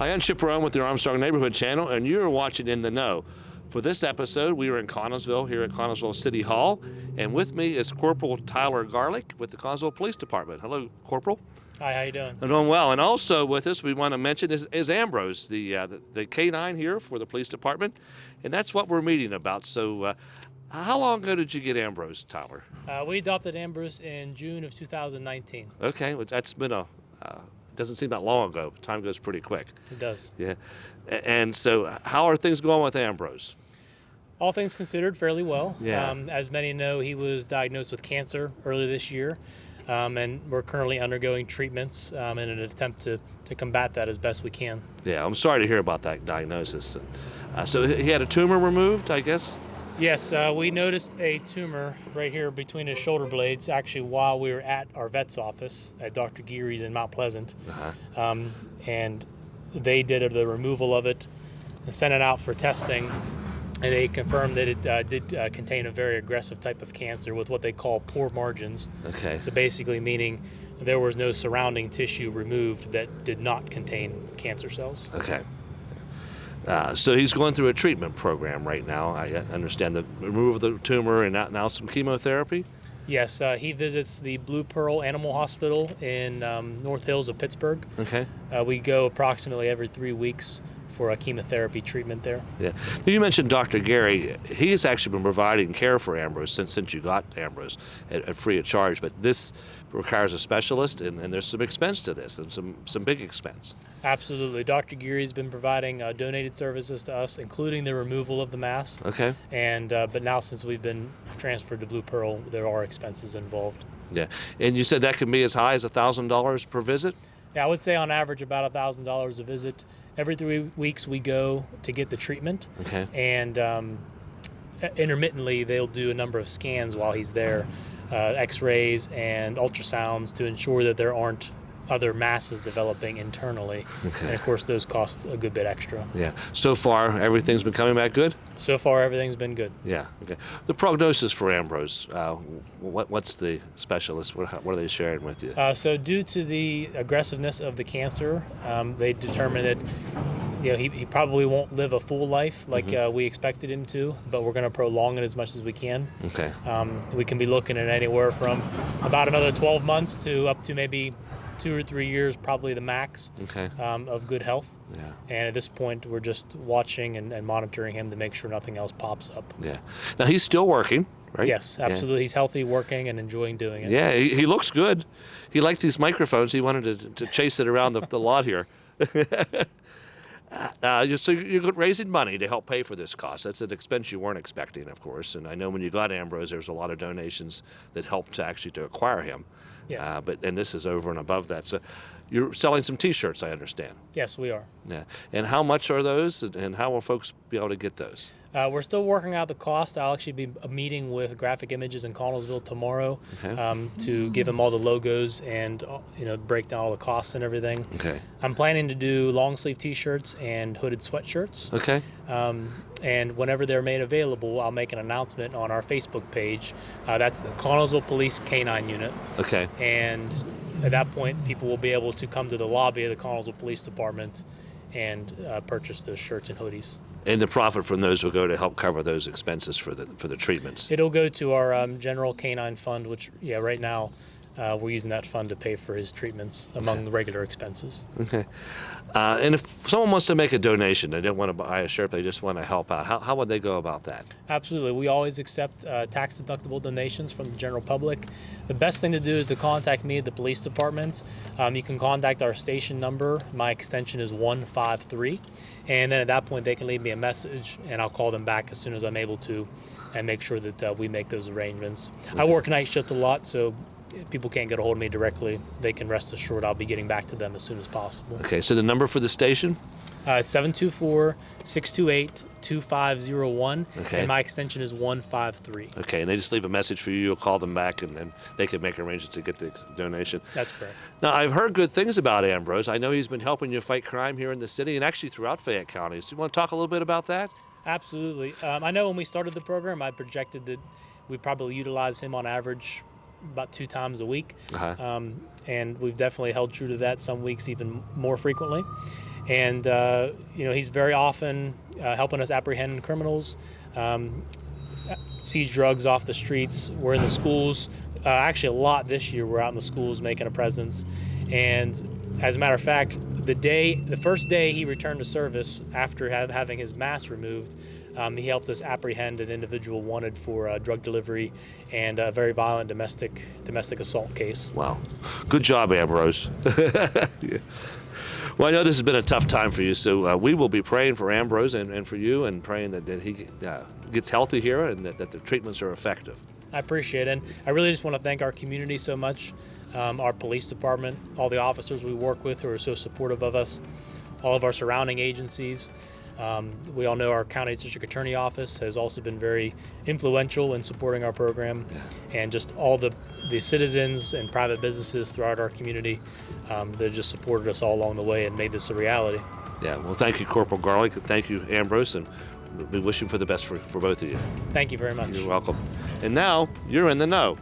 Hi, I'm Chip Rowan with the Armstrong Neighborhood Channel, and you're watching In the Know. For this episode, we are in Connellsville, here at Connellsville City Hall, and with me is Corporal Tyler Garlick with the Connellsville Police Department. Hello, Corporal. Hi, how you doing? I'm doing well. And also with us, we want to mention is Ambroos, the K9 here for the police department, and that's what we're meeting about. So, how long ago did you get Ambroos, Tyler? We adopted Ambroos in June of 2019. Okay, well, that's been doesn't seem that long ago. Time goes pretty quick. It does. Yeah. And so, how are things going with Ambroos? All things considered, fairly well. Yeah. As many know, he was diagnosed with cancer earlier this year, and we're currently undergoing treatments in an attempt to combat that as best we can. Yeah, I'm sorry to hear about that diagnosis. So he had a tumor removed, I guess? Yes, we noticed a tumor right here between his shoulder blades, actually while we were at our vet's office at Dr. Geary's in Mount Pleasant. Uh-huh. And they did the removal of it and sent it out for testing. And they confirmed that it did contain a very aggressive type of cancer with what they call poor margins. Okay. So basically meaning there was no surrounding tissue removed that did not contain cancer cells. Okay. So he's going through a treatment program right now. I understand the removal of the tumor and now some chemotherapy? Yes, he visits the Blue Pearl Animal Hospital in North Hills of Pittsburgh. Okay. We go approximately every 3 weeks for a chemotherapy treatment there. Yeah. You mentioned Dr. Gary. He's actually been providing care for Ambroos since you got Ambroos at free of charge, but this requires a specialist, and there's some expense to this, and some big expense. Absolutely. Dr. Geary's been providing donated services to us, including the removal of the mass. Okay. And but now since we've been transferred to Blue Pearl, there are expenses involved. Yeah. And you said that can be as high as $1,000 per visit? Yeah, I would say on average about $1,000 a visit. Every 3 weeks we go to get the treatment. Okay. And intermittently they'll do a number of scans while he's there, x-rays and ultrasounds to ensure that there aren't other masses developing internally. Okay. And of course those cost a good bit extra. Yeah. So far, everything's been coming back good? So far everything's been good. Yeah. Okay. The prognosis for Ambroos, what's the specialist? What are they sharing with you? So due to the aggressiveness of the cancer, they determined that he probably won't live a full life like we expected him to, but we're going to prolong it as much as we can. Okay. We can be looking at anywhere from about another 12 months to up to maybe 2 or 3 years, probably the max. Okay. Of good health. Yeah. And at this point, we're just watching and monitoring him to make sure nothing else pops up. Yeah. Now he's still working, right? Yes, absolutely. Yeah. He's healthy, working, and enjoying doing it. Yeah, he looks good. He liked these microphones. He wanted to chase it around the lot here. So you're raising money to help pay for this cost. That's an expense you weren't expecting, of course. And I know when you got Ambroos, there was a lot of donations that helped to acquire him. Yes. And this is over and above that. So you're selling some T-shirts, I understand. Yes, we are. Yeah. And how much are those, and how will folks be able to get those? We're still working out the cost. I'll actually be meeting with Graphic Images in Connellsville tomorrow. Okay. To give them all the logos and break down all the costs and everything. Okay. I'm planning to do long sleeve T-shirts and hooded sweatshirts. Okay. And whenever they're made available, I'll make an announcement on our Facebook page. That's the Connellsville Police K9 unit. Okay. And at that point, people will be able to come to the lobby of the Connellsville Police Department and purchase those shirts and hoodies. And the profit from those will go to help cover those expenses for the treatments. It'll go to our general canine fund, which right now we're using that fund to pay for his treatments among the regular expenses. Okay. And if someone wants to make a donation, they don't want to buy a shirt, they just want to help out, how would they go about that? Absolutely. We always accept tax-deductible donations from the general public. The best thing to do is to contact me at the police department. You can contact our station number. My extension is 153. And then at that point, they can leave me a message, and I'll call them back as soon as I'm able to and make sure that we make those arrangements. Okay. I work night shift a lot, so if people can't get a hold of me directly, they can rest assured I'll be getting back to them as soon as possible. Okay, so the number for the station? It's 724-628-2501, okay. And my extension is 153. Okay, and they just leave a message for you, you'll call them back, and then they can make arrangements to get the donation. That's correct. Now, I've heard good things about Ambroos. I know he's been helping you fight crime here in the city and actually throughout Fayette County. So you want to talk a little bit about that? Absolutely. I know when we started the program, I projected that we probably utilize him on average about 2 times a week. Uh-huh. And we've definitely held true to that, some weeks even more frequently. And he's very often helping us apprehend criminals, seize drugs off the streets. We're in the schools. Actually, a lot this year. We're out in the schools making a presence. And as a matter of fact, the first day he returned to service after having his mask removed, he helped us apprehend an individual wanted for drug delivery and a very violent domestic assault case. Wow. Good job, Ambrose. Yeah. Well, I know this has been a tough time for you, so we will be praying for Ambrose and for you, and praying that he gets healthy here and that the treatments are effective. I appreciate it. And I really just want to thank our community so much, our police department, all the officers we work with who are so supportive of us, all of our surrounding agencies. We all know our county district attorney office has also been very influential in supporting our program, and just all the citizens and private businesses throughout our community that just supported us all along the way and made this a reality. Yeah, well, thank you, Corporal Garlick. Thank you, Ambrose, and we wish you for the best for both of you. Thank you very much. You're welcome. And now, you're in the know.